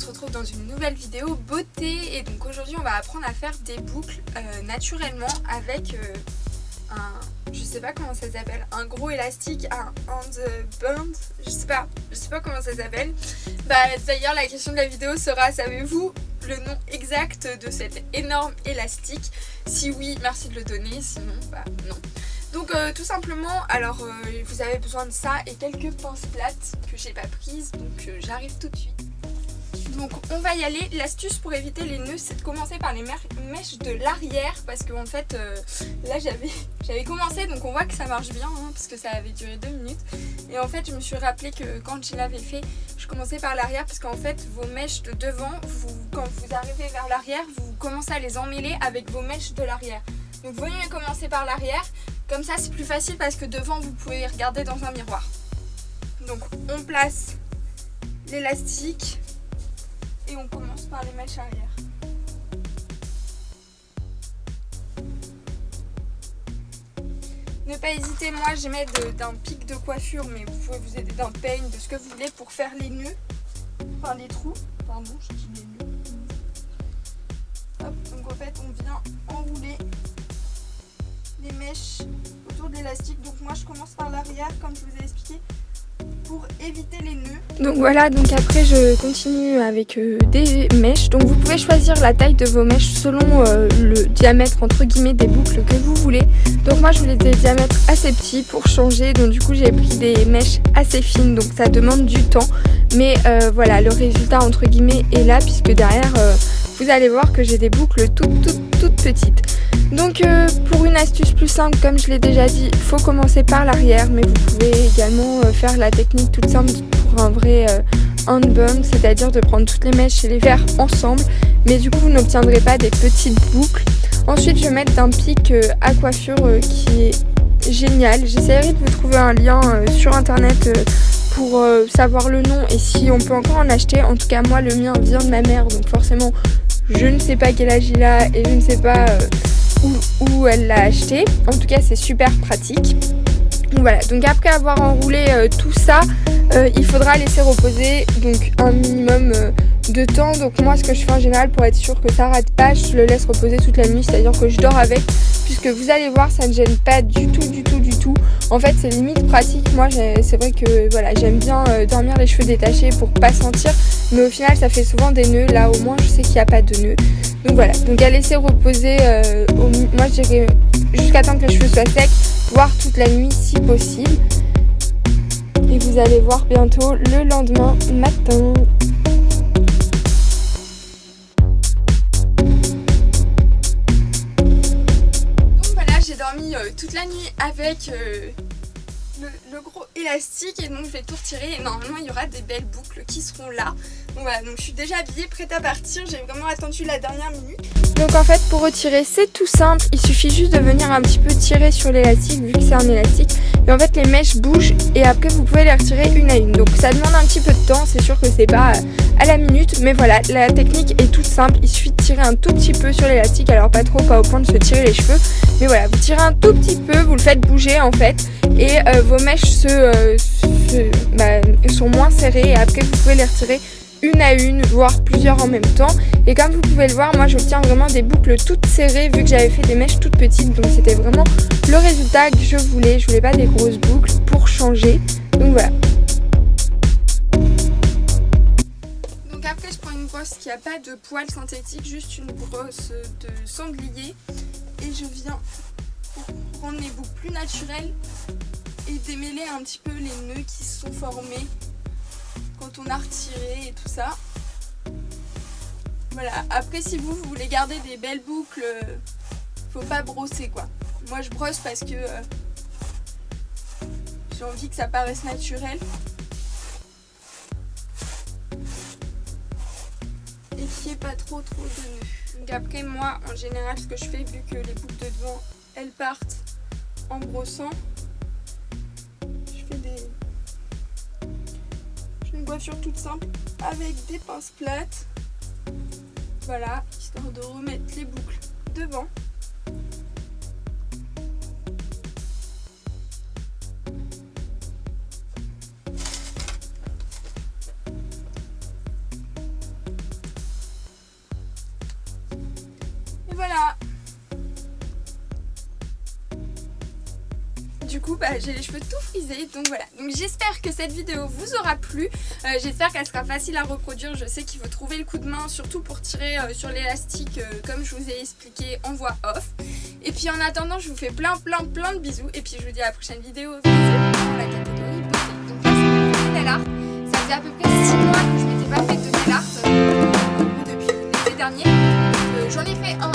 se retrouve dans une nouvelle vidéo beauté. Et donc aujourd'hui on va apprendre à faire des boucles naturellement avec je sais pas comment ça s'appelle, un gros élastique, un handband, je sais pas comment ça s'appelle. D'ailleurs la question de la vidéo sera, savez-vous le nom exact de cet énorme élastique? Si oui, merci de le donner, sinon non. Donc tout simplement, alors vous avez besoin de ça et quelques pinces plates que j'ai pas prises, donc j'arrive tout de suite. Donc on va y aller. L'astuce pour éviter les nœuds, c'est de commencer par les mèches de l'arrière, parce que en fait là j'avais commencé, donc on voit que ça marche bien parce que ça avait duré 2 minutes. Et en fait je me suis rappelé que quand je l'avais fait, je commençais par l'arrière, parce qu'en fait vos mèches de devant, quand vous arrivez vers l'arrière, vous commencez à les emmêler avec vos mèches de l'arrière. Donc vaut mieux commencer par l'arrière, comme ça c'est plus facile parce que devant vous pouvez regarder dans un miroir. Donc on place l'élastique et on commence par les mèches arrière. Ne pas hésiter, moi j'aimais d'un pic de coiffure, mais vous pouvez vous aider d'un peigne, de ce que vous voulez pour faire les nœuds, enfin les trous, pardon, je dis les nœuds. Hop, donc en fait on vient enrouler les mèches autour de l'élastique. Donc moi je commence par l'arrière comme je vous ai expliqué, pour éviter les nœuds. Donc voilà, donc après je continue avec des mèches. Donc vous pouvez choisir la taille de vos mèches selon le diamètre entre guillemets des boucles que vous voulez. Donc moi je voulais des diamètres assez petits pour changer, donc du coup j'ai pris des mèches assez fines, donc ça demande du temps. Mais voilà, le résultat entre guillemets est là, puisque derrière vous allez voir que j'ai des boucles toutes petites. Donc pour une astuce plus simple, comme je l'ai déjà dit, il faut commencer par l'arrière, mais vous pouvez également faire la technique toute simple pour un vrai handband, c'est-à-dire de prendre toutes les mèches et les faire ensemble, mais du coup vous n'obtiendrez pas des petites boucles. Ensuite je vais mettre un pic à coiffure qui est génial. J'essaierai de vous trouver un lien sur internet pour savoir le nom et si on peut encore en acheter. En tout cas moi le mien vient de ma mère, donc forcément je ne sais pas quel âge il a et je ne sais pas où elle l'a acheté. En tout cas c'est super pratique. Donc voilà, donc après avoir enroulé tout ça, il faudra laisser reposer donc un minimum de temps. Donc moi ce que je fais en général pour être sûr que ça rate pas, je le laisse reposer toute la nuit, c'est-à-dire que je dors avec, puisque vous allez voir ça ne gêne pas du tout. En fait c'est limite pratique. Moi c'est vrai que voilà, j'aime bien dormir les cheveux détachés pour pas sentir, mais au final ça fait souvent des nœuds. Là au moins je sais qu'il n'y a pas de nœuds. Donc voilà, donc à laisser reposer moi je dirais jusqu'à temps que les cheveux soient secs, voire toute la nuit si possible. Et vous allez voir bientôt le lendemain matin. Donc voilà, j'ai dormi toute la nuit avec le gros élastique, et donc je vais tout retirer et normalement il y aura des belles boucles qui seront là. Donc voilà, donc je suis déjà habillée, prête à partir, j'ai vraiment attendu la dernière minute. Donc en fait pour retirer c'est tout simple, il suffit juste de venir un petit peu tirer sur l'élastique vu que c'est un élastique, et en fait les mèches bougent et après vous pouvez les retirer une à une. Donc ça demande un petit peu de temps, c'est sûr que c'est pas à la minute, mais voilà, la technique est toute simple, il suffit de tirer un tout petit peu sur l'élastique, alors pas trop, pas au point de se tirer les cheveux, mais voilà, vous tirez un tout petit peu, vous le faites bouger en fait, et vos mèches sont moins serrées, et après vous pouvez les retirer une à une, voire plusieurs en même temps. Et comme vous pouvez le voir, moi j'obtiens vraiment des boucles toutes serrées vu que j'avais fait des mèches toutes petites, donc c'était vraiment le résultat que je voulais pas des grosses boucles pour changer. Donc voilà. Donc après je prends une brosse qui n'a pas de poils synthétiques, juste une brosse de sanglier, et je viens prendre les boucles plus naturelles et démêler un petit peu les nœuds qui se sont formés quand on a retiré et tout ça. Voilà, après si vous voulez garder des belles boucles, faut pas brosser quoi. Moi je brosse parce que j'ai envie que ça paraisse naturel et qu'il n'y ait pas trop de nœuds. Donc après moi en général ce que je fais, vu que les boucles de devant elles partent en brossant, une coiffure toute simple avec des pinces plates, voilà, histoire de remettre les boucles devant. Et voilà. Du coup j'ai les cheveux tout frisés, donc voilà. Donc j'espère que cette vidéo vous aura plu. J'espère qu'elle sera facile à reproduire. Je sais qu'il faut trouver le coup de main, surtout pour tirer sur l'élastique comme je vous ai expliqué en voix off. Et puis en attendant, je vous fais plein de bisous. Et puis je vous dis à la prochaine vidéo. Bisous dans la catégorie beauté. Donc là c'est mon nail art. Ça faisait à peu près 6 mois que je m'étais pas fait de nail art depuis l'été dernier. J'en ai fait un